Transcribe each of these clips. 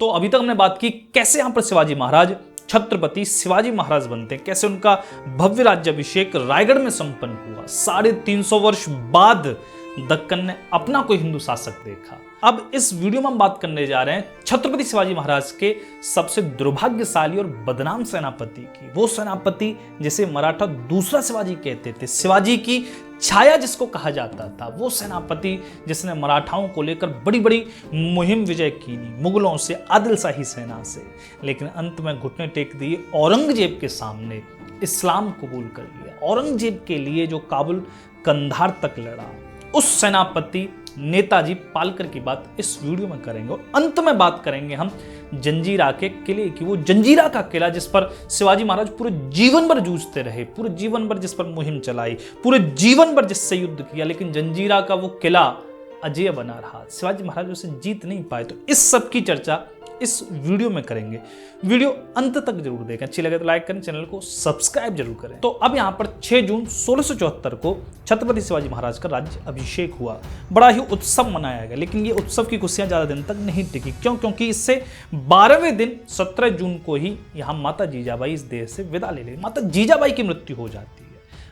तो अभी तक हमने बात की कैसे यहां पर शिवाजी महाराज छत्रपति शिवाजी महाराज बनते हैं, कैसे उनका भव्य राज्याभिषेक रायगढ़ में संपन्न हुआ। 350 वर्ष बाद दक्कन ने अपना कोई हिंदू शासक देखा। अब इस वीडियो में हम बात करने जा रहे हैं छत्रपति शिवाजी महाराज के सबसे दुर्भाग्यशाली और बदनाम सेनापति की। वो सेनापति जिसे मराठा दूसरा शिवाजी कहते थे, शिवाजी की छाया जिसको कहा जाता था, वो सेनापति जिसने मराठाओं को लेकर बड़ी बड़ी मुहिम विजय की, मुगलों से, आदिल शाही सेना से, लेकिन अंत में घुटने टेक दिए औरंगजेब के सामने, इस्लाम कबूल कर लिया। औरंगजेब के लिए जो काबुल कंधार तक लड़ा, उस सेनापति नेताजी पालकर की बात इस वीडियो में करेंगे। और अंत में बात करेंगे हम जंजीरा के किले की, वो जंजीरा का किला जिस पर शिवाजी महाराज पूरे जीवन भर जूझते रहे, पूरे जीवन भर जिस पर मुहिम चलाई, पूरे जीवन भर जिससे युद्ध किया, लेकिन जंजीरा का वो किला अजेय बना रहा, शिवाजी महाराज उसे जीत नहीं पाए। तो इस सब की चर्चा इस वीडियो में करेंगे। वीडियो अंत तक जरूर देखें, अच्छी लगे तो लाइक करें, चैनल को सब्सक्राइब जरूर करें। तो अब यहाँ पर 6 जून 1674 को छत्रपति शिवाजी महाराज का राज्य अभिषेक हुआ। बड़ा ही उत्सव मनाया गया, लेकिन ये उत्सव की खुशियां ज्यादा दिन तक नहीं टिकी। क्यों? क्योंकि इससे 12वें दिन 17 जून को ही यहाँ माता जीजाबाई इस देश से विदा ले ली। माता जीजाबाई की मृत्यु हो जाती है।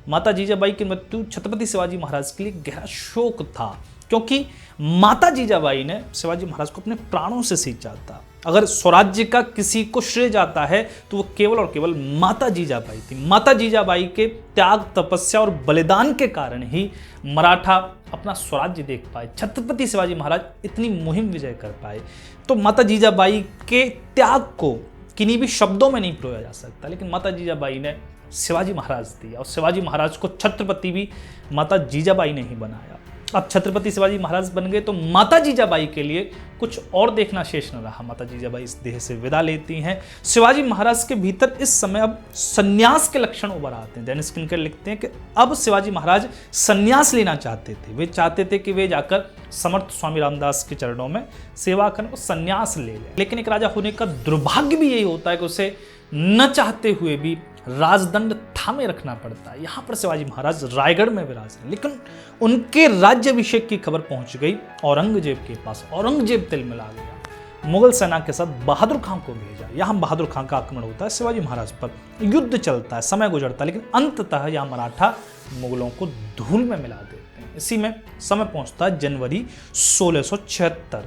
माता जीजाबाई की मृत्यु छत्रपति शिवाजी महाराज के लिए गहरा शोक था, क्योंकि माता जीजाबाई ने शिवाजी महाराज को अपने प्राणों से सींचा था। अगर स्वराज्य का किसी को श्रेय जाता है तो वो केवल और केवल माता जीजाबाई थी। माता जीजाबाई के त्याग, तपस्या और बलिदान के कारण ही मराठा अपना स्वराज्य देख पाए, छत्रपति शिवाजी महाराज इतनी मुहिम विजय कर पाए। तो माता जीजाबाई के त्याग को किन्हीं भी शब्दों में नहीं पिरोया जा सकता, लेकिन माता जीजाबाई ने शिवाजी महाराज दिया, और शिवाजी महाराज को छत्रपति भी माता जीजाबाई ने ही बनाया। अब छत्रपति शिवाजी महाराज बन गए तो माता जीजाबाई के लिए कुछ और देखना शेष न रहा। माता जीजाबाई इस देह से विदा लेती हैं। शिवाजी महाराज के भीतर इस समय अब संन्यास के लक्षण उभर आते हैं। दैनिक स्किनकर लिखते हैं कि अब शिवाजी महाराज संन्यास लेना चाहते थे। वे चाहते थे कि वे जाकर समर्थ स्वामी रामदास के चरणों में सेवा करने को संन्यास ले लें, लेकिन एक राजा होने का दुर्भाग्य भी यही होता है कि उसे न चाहते हुए भी राजदंड थामे रखना पड़ता है। यहाँ पर शिवाजी महाराज रायगढ़ में विराज हैं, लेकिन उनके राज्याभिषेक की खबर पहुंच गई औरंगजेब के पास। औरंगजेब तिलमिला गया, मुगल सेना के साथ बहादुर खां को भेजा। यहाँ बहादुर खां का आक्रमण होता है शिवाजी महाराज पर, युद्ध चलता है, समय गुजरता है, लेकिन अंततः यहाँ मराठा मुगलों को धूल में मिला देते हैं। इसी में समय पहुंचता है जनवरी 1676।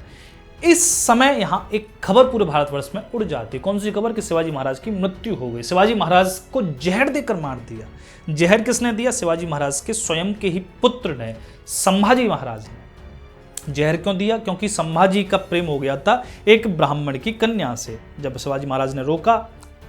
इस समय यहां एक खबर पूरे भारतवर्ष में उड़ जाती है। कौन सी खबर? कि शिवाजी महाराज की मृत्यु हो गई। शिवाजी महाराज को जहर देकर मार दिया। जहर किसने दिया? शिवाजी महाराज के स्वयं के ही पुत्र ने, संभाजी महाराज ने। जहर क्यों दिया? क्योंकि संभाजी का प्रेम हो गया था एक ब्राह्मण की कन्या से। जब शिवाजी महाराज ने रोका,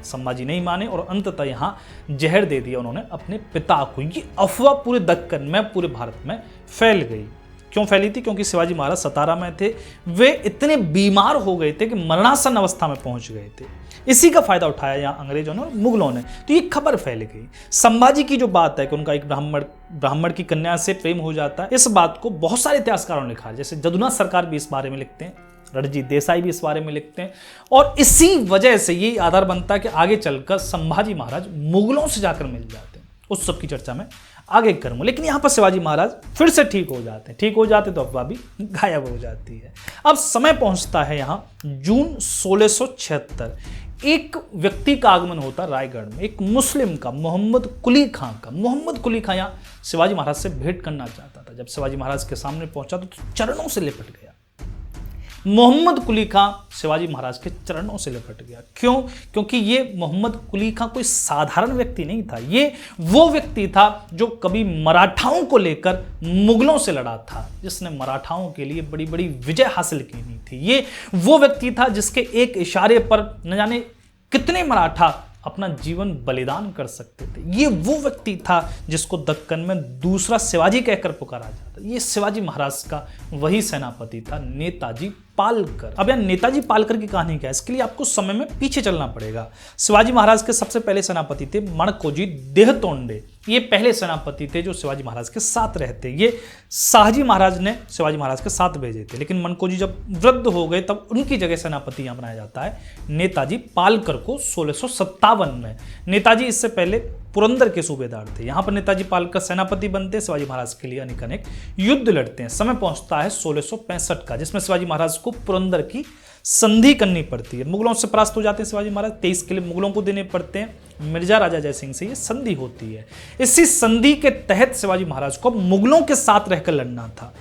संभाजी नहीं माने और अंततः यहाँ जहर दे दिया उन्होंने अपने पिता को। ये अफवाह पूरे दक्कन में, पूरे भारत में फैल गई। क्यों फैली थी? क्योंकि शिवाजी महाराज 17 में थे, वे इतने बीमार हो गए थे कि मरणासन अवस्था में पहुंच गए थे। इसी का फायदा उठाया यहाँ अंग्रेजों ने और मुगलों ने, तो ये खबर फैल गई। संभाजी की जो बात है कि उनका एक ब्राह्मण की कन्या से प्रेम हो जाता है, इस बात को बहुत सारे इतिहासकारों ने लिखा है, जैसे जदुनाथ सरकार भी इस बारे में लिखते हैं, रणजीत देसाई भी इस बारे में लिखते हैं, और इसी वजह से ये आधार बनता है कि आगे चलकर संभाजी महाराज मुगलों से जाकर मिल जाते हैं। उस सब की चर्चा में आगे करूंगा, लेकिन यहां पर शिवाजी महाराज फिर से ठीक हो जाते तो अफवाह भी गायब हो जाती है। अब समय पहुंचता है यहां जून 1676। एक व्यक्ति का आगमन होता रायगढ़ में, एक मुस्लिम का, मोहम्मद कुली खां का। मोहम्मद कुली खां यहां शिवाजी महाराज से भेंट करना चाहता था। जब शिवाजी महाराज के सामने पहुंचा तो चरणों से लिपट गया। मोहम्मद कुली खां शिवाजी महाराज के चरणों से लिपट गया। क्यों? क्योंकि ये मोहम्मद कुली खां कोई साधारण व्यक्ति नहीं था। ये वो व्यक्ति था जो कभी मराठाओं को लेकर मुगलों से लड़ा था, जिसने मराठाओं के लिए बड़ी बड़ी विजय हासिल की थी। ये वो व्यक्ति था जिसके एक इशारे पर न जाने कितने मराठा अपना जीवन बलिदान कर सकते थे। ये वो व्यक्ति था जिसको दक्कन में दूसरा शिवाजी कहकर पुकारा जाता। ये शिवाजी महाराज का वही सेनापति था, नेताजी पालकर। अब यहाँ नेताजी पालकर की कहानी क्या है, इसके लिए आपको समय में पीछे चलना पड़ेगा। शिवाजी महाराज के सबसे पहले सेनापति थे मणकोजी देहतोंडे। ये पहले सेनापति थे जो शिवाजी महाराज के साथ रहते। ये शाहजी महाराज ने शिवाजी महाराज के साथ भेजे थे, लेकिन मणकोजी जब वृद्ध हो गए तब उनकी जगह सेनापति यहाँ बनाया जाता है नेताजी पालकर को 1657 में। नेताजी इससे पहले पुरंदर के सूबेदार थे। यहाँ पर नेताजी पालकर सेनापति बनते, शिवाजी महाराज के लिए अनेक युद्ध लड़ते हैं। समय पहुंचता है 1665 का, जिसमें शिवाजी महाराज को पुरंदर की संधि करनी पड़ती है, मुगलों से परास्त हो जाते हैं शिवाजी महाराज, 23 किले मुगलों को देने पड़ते हैं, मिर्जा राजा जयसिंह से ये संधि होती है। इसी संधि के तहत शिवाजी महाराज को मुगलों के साथ रहकर लड़ना था,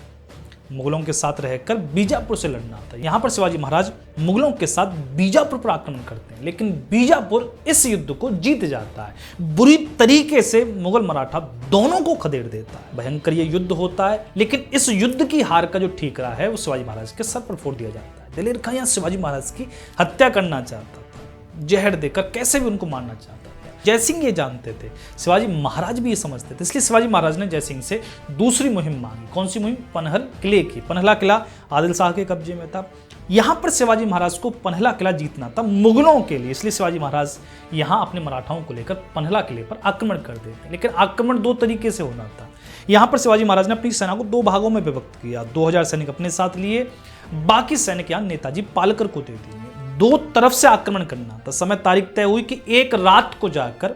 मुगलों के साथ रहकर बीजापुर से लड़ना था। यहां पर शिवाजी महाराज मुगलों के साथ बीजापुर पर आक्रमण करते हैं, लेकिन बीजापुर इस युद्ध को जीत जाता है, बुरी तरीके से मुगल मराठा दोनों को खदेड़ देता है। भयंकर ये युद्ध होता है, लेकिन इस युद्ध की हार का जो ठीकरा है वो शिवाजी महाराज के सर पर फोड़ दिया जाता है। दिलेर खां यहां शिवाजी महाराज की हत्या करना चाहता था, जहर देकर कैसे भी उनको मारना चाहता था। जयसिंह ये जानते थे, शिवाजी महाराज भी ये समझते थे, इसलिए शिवाजी महाराज ने जयसिंह से दूसरी मुहिम मांगी। कौन सी मुहिम? पनहल किले की। पनहला किला आदिल शाह के कब्जे में था। यहां पर शिवाजी महाराज को पनहला किला जीतना था मुगलों के लिए, इसलिए शिवाजी महाराज यहां अपने मराठाओं को लेकर पनहला किले पर आक्रमण कर देते। लेकिन आक्रमण दो तरीके से होना था। यहां पर शिवाजी महाराज ने अपनी सेना को दो भागों में विभक्त किया, 2000 सैनिक अपने साथ लिए, बाकी सैनिक यहां नेताजी पालकर को दे दिए। दो तरफ से आक्रमण करना था। समय तारीख तय हुई कि एक रात को जाकर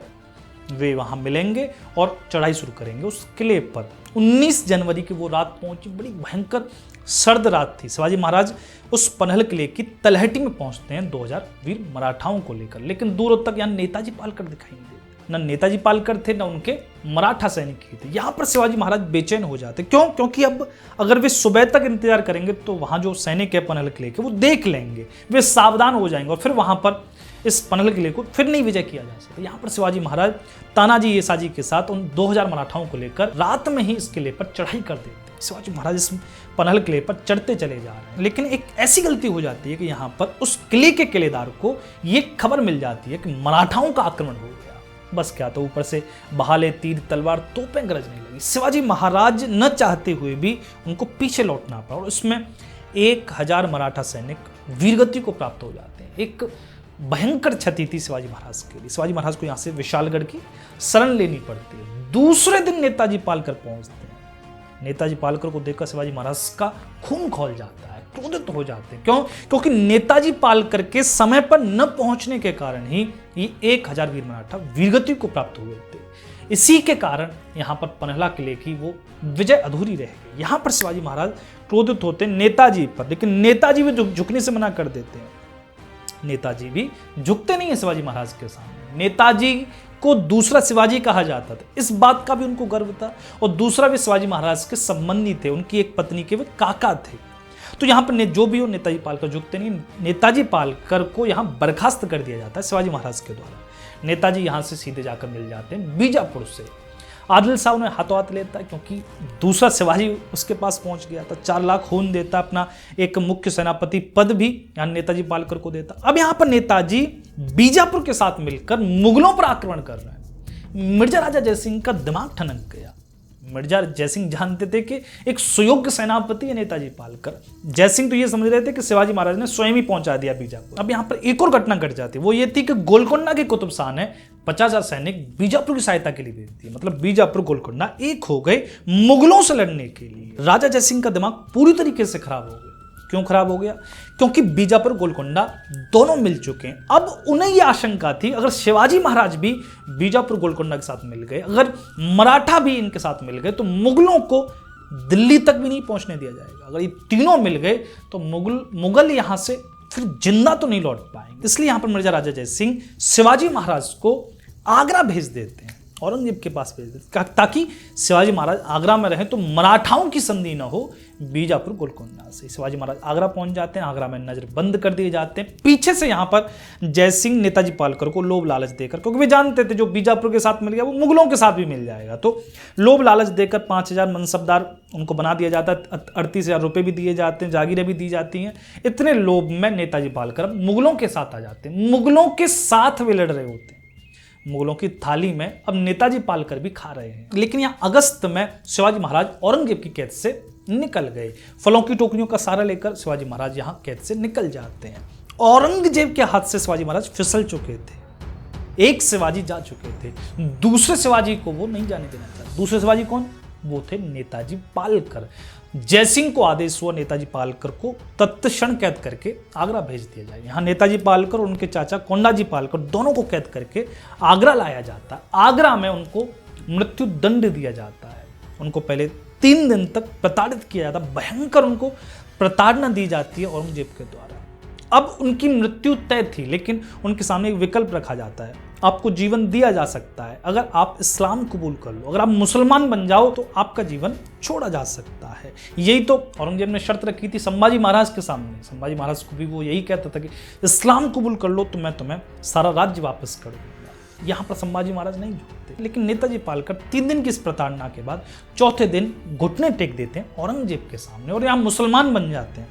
वे वहां मिलेंगे और चढ़ाई शुरू करेंगे उस किले पर। 19 जनवरी की वो रात पहुंची, बड़ी भयंकर सर्द रात थी। शिवाजी महाराज उस पनहल किले की तलहटी में पहुंचते हैं 2000 वीर मराठाओं को लेकर, लेकिन दूर तक यहां नेताजी पालकर दिखाई नहीं देते। न नेताजी पालकर थे, न उनके मराठा सैनिक ही थे। यहां पर शिवाजी महाराज बेचैन हो जाते। क्यों? क्योंकि अब अगर वे सुबह तक इंतजार करेंगे तो वहां जो सैनिक है पनहल किले के वो देख लेंगे, वे सावधान हो जाएंगे और फिर वहां पर इस पनहल किले को फिर नहीं विजय किया जा सकता। यहाँ पर शिवाजी महाराज तानाजी येसाजी के साथ उन 2000 मराठाओं को लेकर रात में ही इस किले पर चढ़ाई कर देते हैं। शिवाजी महाराज इस पनहल किले पर चढ़ते चले जा रहे हैं, लेकिन एक ऐसी गलती हो जाती है कि यहाँ पर उस किले के किलेदार को ये खबर मिल जाती है कि मराठाओं का आक्रमण हो गया। बस क्या, तो ऊपर से बहाले, तीर, तलवार, तोपें गरजने लगी। शिवाजी महाराज न चाहते हुए भी उनको पीछे लौटना पड़ा और उसमें 1000 मराठा सैनिक वीरगति को प्राप्त हो जाते हैं। एक भयंकर क्षति थी शिवाजी महाराज के लिए। शिवाजी महाराज को यहाँ से विशालगढ़ की शरण लेनी पड़ती है। दूसरे दिन नेताजी पालकर पहुंचते हैं। नेताजी पालकर को देखकर शिवाजी महाराज का खून खौल जाता है, क्रोधित हो जाते हैं। क्यों? क्योंकि नेताजी पालकर के समय पर न पहुंचने के कारण ही ये 1000 वीर मराठा वीरगति को प्राप्त हुए थे। इसी के कारण यहाँ पर पनहला किले की वो विजय अधूरी रह गई। यहाँ पर शिवाजी महाराज क्रोधित होते नेताजी पर, लेकिन नेताजी भी झुकने से मना कर देते हैं। नेताजी भी झुकते नहीं है शिवाजी महाराज के सामने। नेताजी को दूसरा शिवाजी कहा जाता था, इस बात का भी उनको गर्व था। और दूसरा भी शिवाजी महाराज के संबंधी थे, उनकी एक पत्नी के वे काका थे। तो यहाँ पर जो भी हो, नेताजी पालकर झुकते नहीं। नेताजी पालकर को यहाँ बर्खास्त कर दिया जाता है शिवाजी महाराज के द्वारा। नेताजी यहाँ से सीधे जाकर मिल जाते हैं बीजापुर से। आदिल शाह उन्हें हाथों हाथ लेता है, क्योंकि दूसरा शिवाजी उसके पास पहुंच गया था। 4 लाख खून देता, अपना एक मुख्य सेनापति पद भी यहाँ नेताजी पालकर को देता। अब यहाँ पर नेताजी बीजापुर के साथ मिलकर मुगलों पर आक्रमण कर रहे हैं। मिर्जा राजा जयसिंह का दिमाग ठनक गया। मिर्जा जयसिंह जानते थे कि एक सुयोग्य सेनापति है नेताजी पालकर। जयसिंह तो ये समझ रहे थे कि शिवाजी महाराज ने स्वयं ही पहुंचा दिया बीजापुर। अब यहाँ पर एक और घटना घट जाती है, वो ये थी कि गोलकोंडा के कुतुब शाह ने 50,000 सैनिक बीजापुर की सहायता के लिए भेज दिए। मतलब बीजापुर गोलकोंडा एक हो गए मुगलों से लड़ने के लिए। राजा जयसिंह का दिमाग पूरी तरीके से खराब हो गया। क्यों खराब हो गया? क्योंकि बीजापुर गोलकोंडा दोनों मिल चुके हैं। अब उन्हें यह आशंका थी, अगर शिवाजी महाराज भी बीजापुर गोलकोंडा के साथ मिल गए, अगर मराठा भी इनके साथ मिल गए, तो मुगलों को दिल्ली तक भी नहीं पहुंचने दिया जाएगा। अगर ये तीनों मिल गए तो मुगल यहां से फिर जिंदा तो नहीं लौट पाएंगे। इसलिए यहां पर मिर्जा राजा जयसिंह शिवाजी महाराज को आगरा भेज देते हैं, औरंगजेब के पास भेज देते हैं, ताकि शिवाजी महाराज आगरा में रहें तो मराठाओं की संधि न हो बीजापुर गोलकोंडा से। शिवाजी महाराज आगरा पहुंच जाते हैं, आगरा में नजर बंद कर दिए जाते हैं। पीछे से यहां पर जयसिंह नेताजी पालकर को लोभ लालच देकर, क्योंकि वे जानते थे जो बीजापुर के साथ मिल गया वो मुगलों के साथ भी मिल जाएगा, तो लोभ लालच देकर 5000 मनसबदार उनको बना दिया जाता है। 38,000 रुपए भी दिए जाते हैं, जागीरें भी दी जाती हैं। इतने लोभ में नेताजी पालकर मुगलों के साथ आ जाते हैं। मुगलों के साथ वे लड़ रहे होते हैं। मुगलों की थाली में अब नेताजी पालकर भी खा रहे हैं। लेकिन यहाँ अगस्त में शिवाजी महाराज औरंगजेब की कैद से निकल गए। फलों की टोकरियों का सहारा लेकर शिवाजी महाराज यहाँ कैद से निकल जाते हैं। औरंगजेब के हाथ से शिवाजी महाराज फिसल चुके थे। एक शिवाजी जा चुके थे, दूसरे शिवाजी को वो नहीं जाने देना चाहते। दूसरे शिवाजी कौन? वो थे नेताजी पालकर। जयसिंह को आदेश हुआ नेताजी पालकर को तत्क्षण कैद करके आगरा भेज दिया जाए। यहाँ नेताजी पालकर और उनके चाचा कोंडाजी पालकर दोनों को कैद करके आगरा लाया जाता है। आगरा में उनको मृत्यु दंड दिया जाता है। उनको पहले 3 दिन तक प्रताड़ित किया जाता, भयंकर उनको प्रताड़ना दी जाती है औरंगजेब के द्वारा। अब उनकी मृत्यु तय थी, लेकिन उनके सामने एक विकल्प रखा जाता है, आपको जीवन दिया जा सकता है अगर आप इस्लाम कबूल कर लो, अगर आप मुसलमान बन जाओ तो आपका जीवन छोड़ा जा सकता है। यही तो औरंगजेब ने शर्त रखी थी संभाजी महाराज के सामने। संभाजी महाराज को भी वो यही कहता था कि इस्लाम कबूल कर लो तो मैं तुम्हें सारा राज्य वापस कर दूंगा। यहाँ पर संभाजी महाराज नहीं झुकते, लेकिन नेताजी पालकर 3 दिन की इस प्रताड़ना के बाद चौथे दिन घुटने टेक देते हैं औरंगजेब के सामने और यहाँ मुसलमान बन जाते हैं।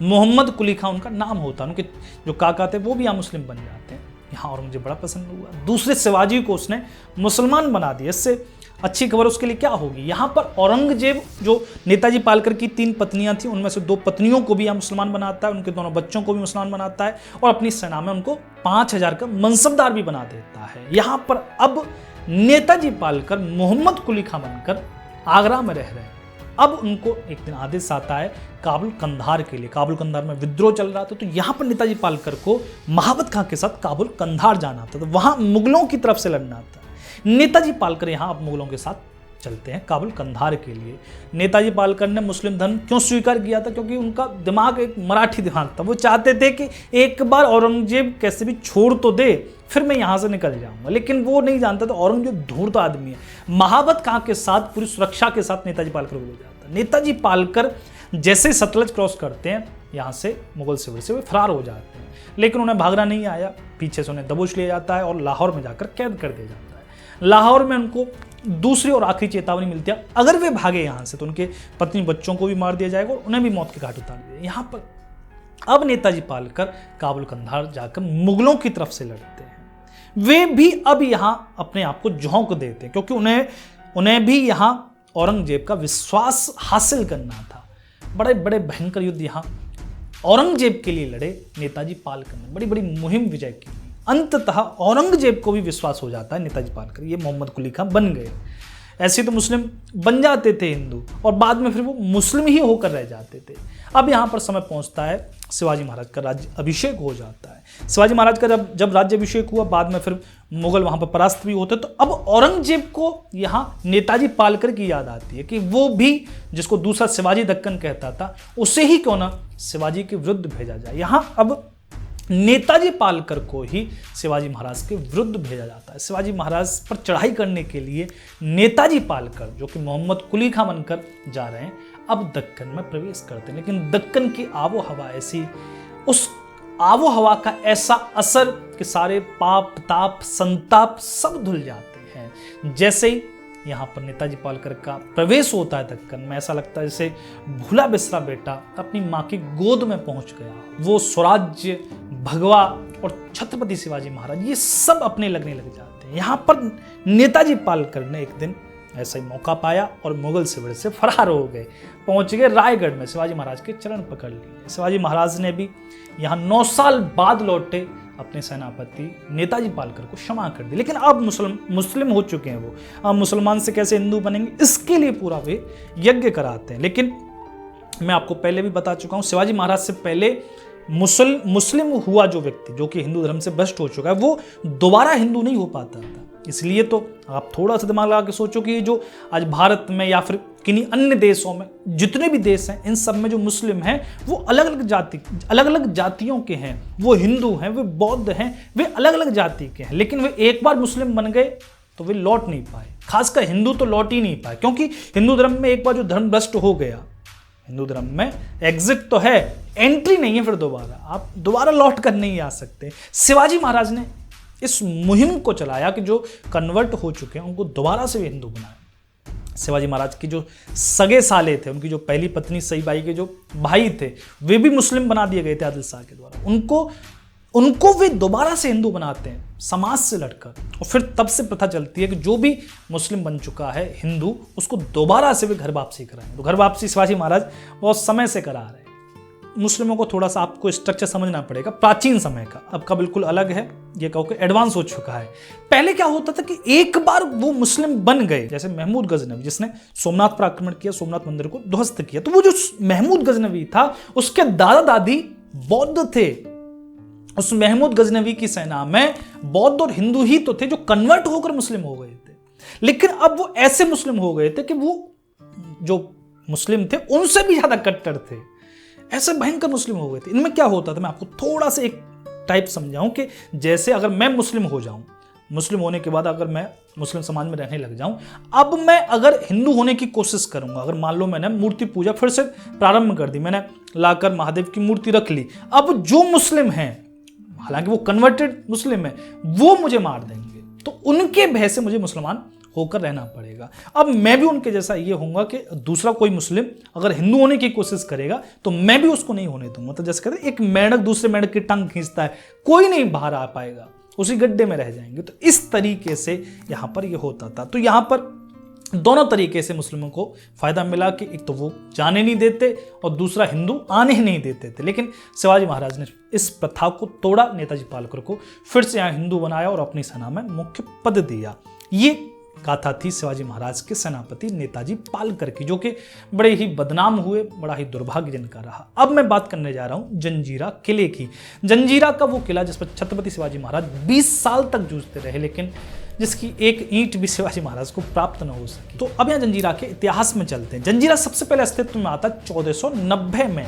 मोहम्मद कुली खां उनका नाम होता है, उनके जो काका थे वो भी यहाँ मुस्लिम बन जाते हैं। यहाँ औरंगजेब बड़ा प्रसन्न हुआ, दूसरे शिवाजी को उसने मुसलमान बना दिया। इससे अच्छी खबर उसके लिए क्या होगी। यहाँ पर औरंगजेब जो नेताजी पालकर की 3 पत्नियां थी उनमें से 2 पत्नियों को भी यहाँ मुसलमान बनाता है, उनके दोनों बच्चों को भी मुसलमान बनाता है और अपनी सेना में उनको 5000 का मनसबदार भी बना देता है। यहाँ पर अब नेताजी पालकर मोहम्मद कुली खां बनकर आगरा में रह रहे हैं। अब उनको एक दिन आदेश आता है काबुल कंधार के लिए। काबुल कंधार में विद्रोह चल रहा था, तो यहाँ पर नेताजी पालकर को महाबत खां के साथ काबुल कंधार जाना था, तो वहाँ मुगलों की तरफ से लड़ना था। नेताजी पालकर यहाँ अब मुगलों के साथ चलते हैं काबुल कंधार के लिए। नेताजी पालकर ने मुस्लिम धर्म क्यों स्वीकार किया था? क्योंकि उनका दिमाग एक मराठी दिमाग था। वो चाहते थे कि एक बार औरंगजेब कैसे भी छोड़ तो दे, फिर मैं यहाँ से निकल जाऊंगा। लेकिन वो नहीं जानता था औरंगजेब धूर्त आदमी है। महाबत खां के साथ पूरी सुरक्षा के साथ नेताजी पालकर बोला जाता। नेताजी पालकर जैसे सतलज क्रॉस करते हैं यहाँ से मुगल शिविर से, वे फरार हो जाते हैं, लेकिन उन्हें भागना नहीं आया। पीछे से उन्हें दबोच लिया जाता है और लाहौर में जाकर कैद कर दिया जाता है। लाहौर में उनको दूसरी और आखिरी चेतावनी मिलती है, अगर वे भागे यहाँ से तो उनके पत्नी बच्चों को भी मार दिया जाएगा और उन्हें भी मौत के घाट उतार दिया। यहाँ पर अब नेताजी पालकर काबुल कंधार जाकर मुगलों की तरफ से लड़ते हैं। वे भी अब यहाँ अपने आप को झोंक देते हैं, क्योंकि उन्हें भी यहाँ औरंगजेब का विश्वास हासिल करना था। बड़े बड़े भयंकर युद्ध यहाँ औरंगजेब के लिए लड़े नेताजी पालकर ने, बड़ी बड़ी मुहिम विजय की। अंततः औरंगजेब को भी विश्वास हो जाता है नेताजी पालकर ये मोहम्मद कुली खां बन गए। ऐसे तो मुस्लिम बन जाते थे हिंदू, और बाद में फिर वो मुस्लिम ही होकर रह जाते थे। अब यहाँ पर समय पहुँचता है शिवाजी महाराज का राज्य अभिषेक हो जाता है। शिवाजी महाराज का जब राज्य अभिषेक हुआ, बाद में फिर मुगल वहाँ पर परास्त भी होते, तो अब औरंगजेब को यहाँ नेताजी पालकर की याद आती है कि वो भी जिसको दूसरा शिवाजी दक्कन कहता था, उसे ही क्यों ना शिवाजी के विरुद्ध भेजा जाए। यहाँ अब नेताजी पालकर को ही शिवाजी महाराज के विरुद्ध भेजा जाता है। शिवाजी महाराज पर चढ़ाई करने के लिए नेताजी पालकर, जो कि मोहम्मद कुली खां बनकर जा रहे हैं, अब दक्कन में प्रवेश करते हैं। लेकिन दक्कन की आबो हवा ऐसी, उस आबो हवा का ऐसा असर कि सारे पाप ताप संताप सब धुल जाते हैं। जैसे ही यहाँ पर नेताजी पालकर का प्रवेश होता है दक्कन में, ऐसा लगता है जैसे भूला बिसरा बेटा अपनी माँ की गोद में पहुंच गया। वो स्वराज्य, भगवा और छत्रपति शिवाजी महाराज ये सब अपने लगने लग जाते हैं। यहाँ पर नेताजी पालकर ने एक दिन ऐसा ही मौका पाया और मुगल शिविर से फरार हो गए, पहुंच गए रायगढ़ में, शिवाजी महाराज के चरण पकड़ लिए। शिवाजी महाराज ने भी यहाँ 9 साल बाद लौटे अपने सेनापति नेताजी पालकर को क्षमा कर दी। लेकिन अब मुस्लिम हो चुके हैं वो, अब मुसलमान से कैसे हिंदू बनेंगे, इसके लिए पूरा वे यज्ञ कराते हैं। लेकिन मैं आपको पहले भी बता चुका हूँ, शिवाजी महाराज से पहले मुस्लिम हुआ जो व्यक्ति, जो कि हिंदू धर्म से भ्रष्ट हो चुका है, वो दोबारा हिंदू नहीं हो पाता था। इसलिए तो आप थोड़ा सा दिमाग लगा के सोचो कि जो आज भारत में या फिर किन्हीं अन्य देशों में जितने भी देश हैं, इन सब में जो मुस्लिम हैं वो अलग अलग जातियों के हैं। वो हिंदू हैं, वे बौद्ध हैं, वे अलग अलग जाति के हैं। लेकिन वे एक बार मुस्लिम बन गए तो वे लौट नहीं पाए। खासकर हिंदू तो लौट ही नहीं पाए, क्योंकि हिंदू धर्म में एक बार जो धर्म भ्रष्ट हो गया, हिंदू धर्म में एग्जिट तो है, एंट्री नहीं है। फिर दोबारा आप दोबारा लौट कर नहीं आ सकते। शिवाजी महाराज ने इस मुहिम को चलाया कि जो कन्वर्ट हो चुके हैं उनको दोबारा से हिंदू बनाए। शिवाजी महाराज की जो सगे साले थे, उनकी जो पहली पत्नी सईबाई के जो भाई थे, वे भी मुस्लिम बना दिए गए थे आदिल शाह के द्वारा। उनको वे दोबारा से हिंदू बनाते हैं समाज से लड़कर, और फिर तब से प्रथा चलती है कि जो भी मुस्लिम बन चुका है हिंदू, उसको दोबारा से वे घर वापसी कराएं। तो घर वापसी शिवाजी महाराज बहुत समय से करा रहे हैं। मुस्लिमों को थोड़ा सा आपको स्ट्रक्चर समझना पड़ेगा, प्राचीन समय का, अब का बिल्कुल अलग है, ये कहो कि एडवांस हो चुका है। पहले क्या होता था कि एक बार वो मुस्लिम बन गए, जैसे महमूद गजनवी जिसने सोमनाथ पर आक्रमण किया, सोमनाथ मंदिर को ध्वस्त किया, तो वो जो महमूद गजनवी था उसके दादा दादी बौद्ध थे। उस महमूद गजनवी की सेना में बौद्ध और हिंदू ही तो थे जो कन्वर्ट होकर मुस्लिम हो गए थे। लेकिन अब वो ऐसे मुस्लिम हो गए थे कि वो जो मुस्लिम थे उनसे भी ज्यादा कट्टर थे। ऐसे भयंकर मुस्लिम हो गए थे। इनमें क्या होता था, मैं आपको थोड़ा सा एक टाइप समझाऊं कि जैसे अगर मैं मुस्लिम हो जाऊं, मुस्लिम होने के बाद अगर मैं मुस्लिम समाज में रहने लग जाऊं, अब मैं अगर हिंदू होने की कोशिश करूंगा, अगर मान लो मैंने मूर्ति पूजा फिर से प्रारंभ कर दी, मैंने लाकर महादेव की मूर्ति रख ली, अब जो मुस्लिम हैं, हालांकि वो कन्वर्टेड मुस्लिम है, वो मुझे मार देंगे, तो उनके भय से मुझे मुसलमान होकर रहना पड़ेगा। अब मैं भी उनके जैसा ये होऊंगा कि दूसरा कोई मुस्लिम अगर हिंदू होने की कोशिश करेगा तो मैं भी उसको नहीं होने दूंगा। तो जैसे कहते हैं एक मेंढक दूसरे मेंढक की टांग खींचता है, कोई नहीं बाहर आ पाएगा, उसी गड्ढे में रह जाएंगे। तो इस तरीके से यहां पर ये होता था। तो यहां पर दोनों तरीके से मुस्लिमों को फायदा मिला कि एक तो वो जाने नहीं देते और दूसरा हिंदू आने ही नहीं देते थे। लेकिन शिवाजी महाराज ने इस प्रथा को तोड़ा, नेताजी पालकर को फिर से यहाँ हिंदू बनाया और अपनी सेना में मुख्य पद दिया। ये गाथा थी शिवाजी महाराज के सेनापति नेताजी पालकर की, जो कि बड़े ही बदनाम हुए, बड़ा ही दुर्भाग्य जिनका रहा। अब मैं बात करने जा रहा हूं जंजीरा किले की। जंजीरा का वो किला जिस पर छत्रपति शिवाजी महाराज 20 साल तक जूझते रहे, लेकिन जिसकी एक ईंट भी शिवाजी महाराज को प्राप्त न हो सकी। तो अब यहाँ जंजीरा के इतिहास में चलते हैं। जंजीरा सबसे पहले अस्तित्व में आता 1490 में।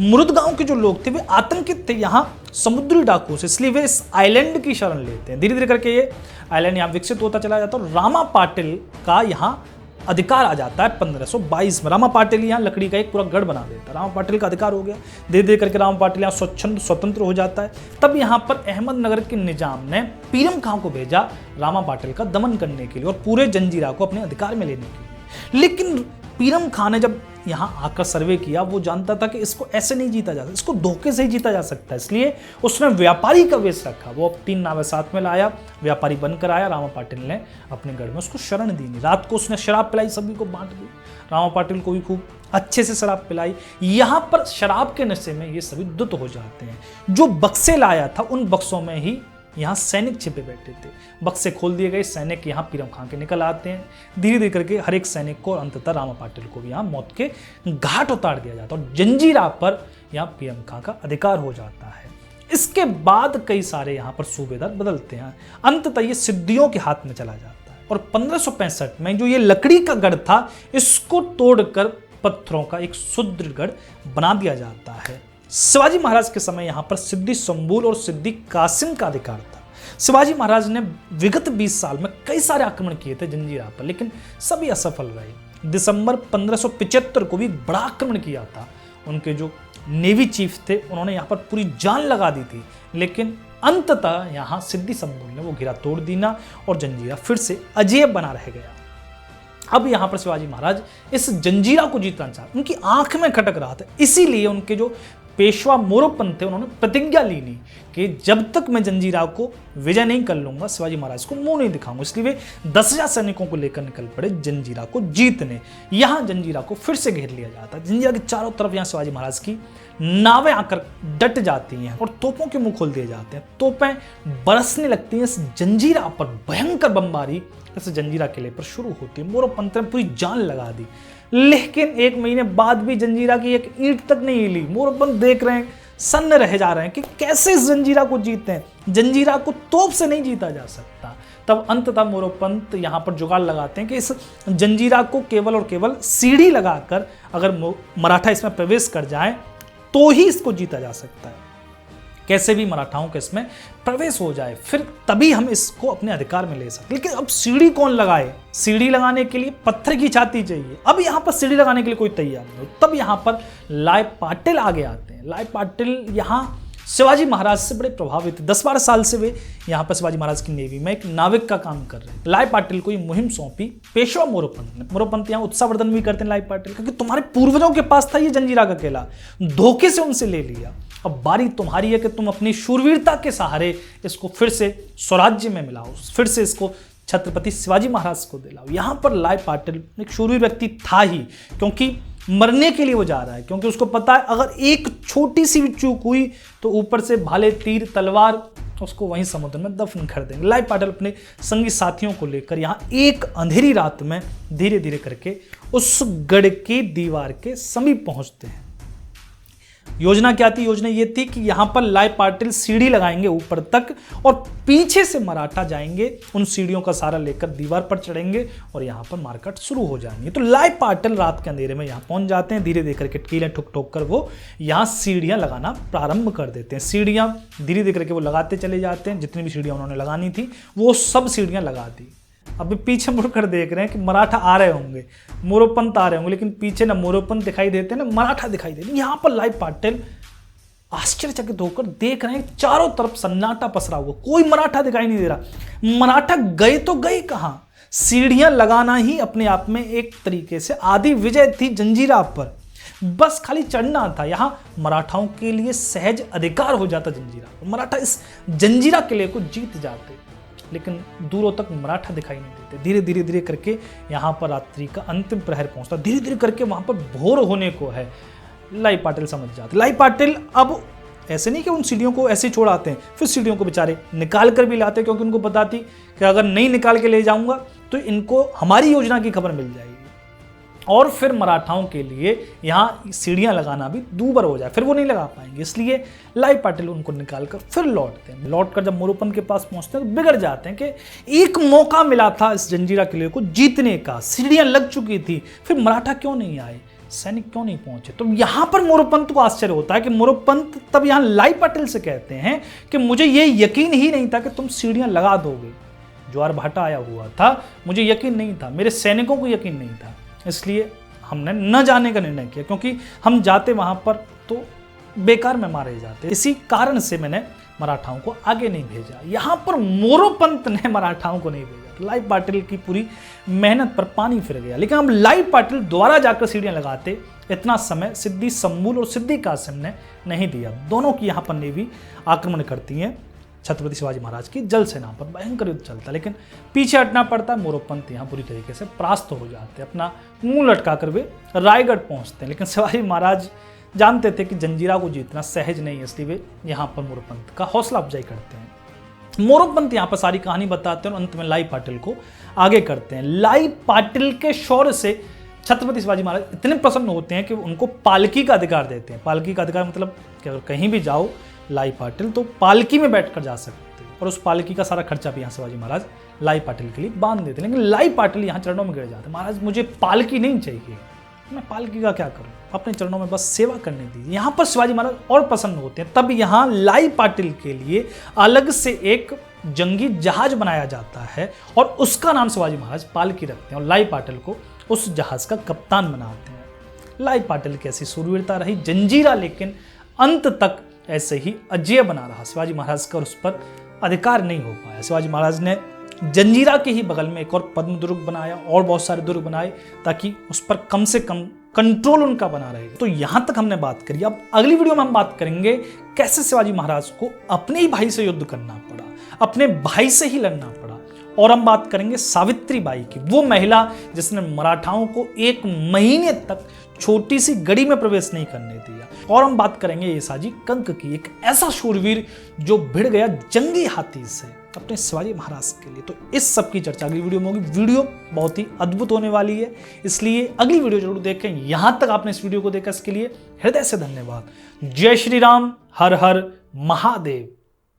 मुरुद गांव के जो लोग थे वे आतंकित थे यहाँ समुद्री डाकुओं से, इसलिए वे इस आइलैंड की शरण लेते हैं। धीरे धीरे करके ये आइलैंड यहाँ विकसित होता चला जाता है और रामा पाटिल का यहाँ अधिकार आ जाता है 1522 में। रामा पाटिल यहाँ लकड़ी का एक पूरा गढ़ बना देता है, रामा पाटिल का अधिकार हो गया। धीरे धीरे करके रामा पाटिल यहाँ स्वतंत्र हो जाता है। तब यहाँ पर अहमदनगर के निजाम ने पीरम खां को भेजा रामा पाटिल का दमन करने के लिए और पूरे जंजीरा को अपने अधिकार में लेने के लिए। लेकिन पीरम खां ने जब यहाँ आकर सर्वे किया, वो जानता था कि इसको ऐसे नहीं जीता जा सकता, इसको धोखे से ही जीता जा सकता है, इसलिए उसने व्यापारी का वेश रखा। वो 3 नावें साथ में लाया, व्यापारी बनकर आया। रामा पाटिल ने अपने गढ़ में उसको शरण दी नहीं। रात को उसने शराब पिलाई, सभी को बांट दी। रामा पाटिल को भी खूब अच्छे से शराब पिलाई। यहाँ पर शराब के नशे में ये सभी धुत हो जाते हैं। जो बक्से लाया था उन बक्सों में ही यहाँ सैनिक छिपे बैठे थे। बक्से खोल दिए गए, सैनिक यहाँ पीरम खां के निकल आते हैं। धीरे धीरे करके हर एक सैनिक को, अंततः रामा पाटिल को भी यहाँ मौत के घाट उतार दिया जाता है और जंजीरा पर यहाँ पीरम खां का अधिकार हो जाता है। इसके बाद कई सारे यहाँ पर सूबेदार बदलते हैं, अंततः ये सिद्धियों के हाथ में चला जाता है और 1565 में जो ये लकड़ी का गढ़ था, इसको तोड़कर पत्थरों का एक सुदृढ़ गढ़ बना दिया जाता है। शिवाजी महाराज के समय यहाँ पर सिद्धि शंभूल और सिद्धि कासिम का अधिकार था। शिवाजी महाराज ने विगत 20 साल में कई सारे आक्रमण किए थे जंजीरा पर, लेकिन सभी असफल रहे। दिसंबर 1575 को भी बड़ा आक्रमण किया था। उनके जो नेवी चीफ थे उन्होंने यहाँ पर पूरी जान लगा दी थी, लेकिन अंततः यहाँ सिद्धि शंभूल ने वो घेरा तोड़ दीना और जंजीरा फिर से अजेय बना रह गया। अब यहाँ पर शिवाजी महाराज इस जंजीरा को जीतना चाहते, उनकी आंख में खटक रहा था। इसीलिए उनके जो पेशवा मोरोपंत थे उन्होंने प्रतिज्ञा ली नहीं कि जब तक मैं जंजीरा को विजय नहीं कर लूंगा, शिवाजी महाराज को मुंह नहीं दिखाऊंगा। इसलिए वे 10,000 सैनिकों को लेकर निकल पड़े जंजीरा को जीतने। यहाँ जंजीरा को फिर से घेर लिया जाता है। जंजीरा के चारों तरफ यहाँ शिवाजी महाराज की नावें आकर डट जाती हैं और तोपों के मुंह खोल दिए जाते हैं। तोपें बरसने लगती हैं। इस जंजीरा पर भयंकर बमबारी इस जंजीरा किले पर शुरू होती है। मोरोपंत ने पूरी जान लगा दी, लेकिन 1 महीने बाद भी जंजीरा की एक ईंट तक नहीं हिली। मोरोपंत देख रहे हैं, सन्न रह जा रहे हैं कि कैसे इस जंजीरा को जीते हैं। जंजीरा को तोप से नहीं जीता जा सकता। तब अंततः मोरोपंत यहाँ पर जुगाड़ लगाते हैं कि इस जंजीरा को केवल और केवल सीढ़ी लगाकर अगर मराठा इसमें प्रवेश कर जाए तो ही इसको जीता जा सकता है। कैसे भी मराठाओं के इसमें प्रवेश हो जाए, फिर तभी हम इसको अपने अधिकार में ले सकते। लेकिन अब सीढ़ी कौन लगाए? सीढ़ी लगाने के लिए पत्थर की छाती चाहिए। अब यहाँ पर सीढ़ी लगाने के लिए कोई तैयार नहीं। तब यहाँ पर लाय पाटिल आगे आते हैं। लाय पाटिल यहाँ शिवाजी महाराज से बड़े प्रभावित थे। 10-12 साल से वे यहाँ पर शिवाजी महाराज की नेवी में एक नाविक का काम कर रहे हैं। लाय पाटिल को ये मुहिम सौंपी पेशवा मोरोपंत ने। मोरोपंत यहाँ उत्साहवर्धन भी करते हैं लाय पाटिल, क्योंकि तुम्हारे पूर्वजों के पास था ये जंजीरा का किला, धोखे से उनसे ले लिया। अब बारी तुम्हारी है कि तुम अपनी शूरवीरता के सहारे इसको फिर से स्वराज्य में मिलाओ, फिर से इसको छत्रपति शिवाजी महाराज को दिलाओ। यहाँ पर लाय पाटिल एक शूरवीर व्यक्ति था ही, क्योंकि मरने के लिए वो जा रहा है, क्योंकि उसको पता है अगर एक छोटी सी भी चूक हुई तो ऊपर से भाले, तीर, तलवार उसको वहीं समुद्र में दफन कर देंगे। लाय पाटिल अपने संगी साथियों को लेकर यहाँ एक अंधेरी रात में धीरे धीरे करके उस गढ़ की दीवार के समीप पहुंचते हैं। योजना क्या थी? योजना ये थी कि यहाँ पर लाई पाटिल सीढ़ी लगाएंगे ऊपर तक और पीछे से मराठा जाएंगे, उन सीढ़ियों का सारा लेकर दीवार पर चढ़ेंगे और यहाँ पर मारकाट शुरू हो जाएंगे। तो लाई पाटिल रात के अंधेरे में यहाँ पहुंच जाते हैं, धीरे धीरे करके कीलें ठुक ठोक कर वो यहाँ सीढ़ियाँ लगाना प्रारंभ कर देते हैं। सीढ़ियाँ धीरे धीरे करके वो लगाते चले जाते हैं, जितनी भी सीढ़ियाँ उन्होंने लगानी थी वो सब सीढ़ियाँ लगा दी। अभी पीछे मुड़कर देख रहे हैं कि मराठा आ रहे होंगे, मोरोपंत आ रहे होंगे, लेकिन पीछे ना मोरोपंत दिखाई देते ना मराठा दिखाई देते। यहाँ पर लाई पाटिल आश्चर्यचकित होकर देख रहे हैं, चारों तरफ सन्नाटा पसरा हुआ, कोई मराठा दिखाई नहीं दे रहा। मराठा गए तो गए कहां? सीढ़ियां लगाना ही अपने आप में एक तरीके से आधी विजय थी जंजीरा पर, बस खाली चढ़ना था। यहां मराठाओं के लिए सहज अधिकार हो जाता जंजीरा पर, मराठा इस जंजीरा किले को जीत जाते, लेकिन दूरों तक मराठा दिखाई नहीं देते। धीरे धीरे धीरे करके यहाँ पर रात्रि का अंतिम प्रहर पहुंचता, धीरे धीरे करके वहां पर भोर होने को है। लाई पाटिल समझ जाते, लाई पाटिल अब ऐसे नहीं कि उन सीढ़ियों को ऐसे छोड़ आते हैं, फिर सीढ़ियों को बेचारे निकाल कर भी लाते, क्योंकि उनको पता थी कि अगर नहीं निकाल के ले जाऊंगा तो इनको हमारी योजना की खबर मिल जाएगी और फिर मराठाओं के लिए यहाँ सीढ़ियाँ लगाना भी दूभर हो जाए, फिर वो नहीं लगा पाएंगे। इसलिए लाई पाटिल उनको निकाल कर फिर लौटते हैं। लौट कर जब मोरोपंत के पास पहुंचते हैं तो बिगड़ जाते हैं कि एक मौका मिला था इस जंजीरा किले को जीतने का, सीढ़ियाँ लग चुकी थी, फिर मराठा क्यों नहीं आए, सैनिक क्यों नहीं पहुंचे। तो यहां पर मोरोपंत को आश्चर्य होता है कि मोरोपंत तब यहां लाई पाटिल से कहते हैं कि मुझे यह यकीन ही नहीं था कि तुम सीढ़ियां लगा दोगे। ज्वार भाटा आया हुआ था, मुझे यकीन नहीं था, मेरे सैनिकों को यकीन नहीं था, इसलिए हमने न जाने का निर्णय किया, क्योंकि हम जाते वहां पर तो बेकार में मारे जाते। इसी कारण से मैंने मराठाओं को आगे नहीं भेजा। यहां पर मोरोपंत ने मराठाओं को नहीं भेजा। लाई पाटिल की पूरी मेहनत पर पानी फिर गया। लेकिन अब लाई पाटिल दोबारा जाकर सीढ़ियां लगाते, इतना समय सिद्धि सम्मूल और सिद्धि कासिम ने नहीं दिया। दोनों की यहाँ पर नेवी आक्रमण करती हैं छत्रपति शिवाजी महाराज की जल सेना पर, भयंकर युद्ध चलता, लेकिन पीछे हटना पड़ता है। मोरोपंत यहाँ पूरी तरीके से परास्त हो जाते हैं, अपना मुंह लटकाकर वे रायगढ़ पहुंचते हैं। लेकिन शिवाजी महाराज जानते थे कि जंजीरा को जीतना सहज नहीं है, इसलिए वे यहाँ पर मोरोपंत का हौसला अफजाई करते हैं। मोरोपंत यहाँ पर सारी कहानी बताते हैं और अंत में लाई पाटिल को आगे करते हैं। लाई पाटिल के शौर्य से छत्रपति शिवाजी महाराज इतने प्रसन्न होते हैं कि उनको पालकी का अधिकार देते हैं। पालकी का अधिकार मतलब कि अगर कहीं भी जाओ लाई पाटिल तो पालकी में बैठकर जा सकते हैं, और उस पालकी का सारा खर्चा भी यहाँ शिवाजी महाराज लाई पाटिल के लिए बांध देते हैं। लेकिन लाई पाटिल यहाँ चरणों में गिर जाते, महाराज मुझे पालकी नहीं चाहिए, मैं पालकी का क्या करूं, अपने चरणों में बस सेवा करने दीजिए। यहाँ पर शिवाजी महाराज और प्रसन्न होते हैं। तब यहाँ लाई पाटिल के लिए अलग से एक जंगी जहाज बनाया जाता है और उसका नाम शिवाजी महाराज पालकी रखते हैं और लाई पाटिल को उस जहाज का कप्तान बनाते हैं। लाई पाटिल की ऐसी सूरवीरता रही, जंजीरा लेकिन अंत तक ऐसे ही अजेय बना रहा। शिवाजी महाराज का उस पर अधिकार नहीं हो पाया। शिवाजी महाराज ने जंजीरा के ही बगल में एक और पद्म दुर्ग बनाया और बहुत सारे दुर्ग बनाए ताकि उस पर कम से कम कंट्रोल उनका बना रहे। तो यहां तक हमने बात करी। अब अगली वीडियो में हम बात करेंगे कैसे शिवाजी महाराज को अपने ही भाई से युद्ध करना पड़ा, अपने भाई से ही लड़ना पड़ा। और हम बात करेंगे सावित्री बाई की, वो महिला जिसने मराठाओं को 1 महीने तक छोटी सी गढ़ी में प्रवेश नहीं करने दिया। और हम बात करेंगे येसाजी कंक की, एक ऐसा शूरवीर जो भिड़ गया जंगी हाथी से अपने शिवाजी महाराज के लिए। तो इस सब की चर्चा अगली वीडियो में होगी। वीडियो बहुत ही अद्भुत होने वाली है, इसलिए अगली वीडियो जरूर देखें। यहां तक आपने इस वीडियो को देखा, इसके लिए हृदय से धन्यवाद। जय श्री राम, हर हर महादेव।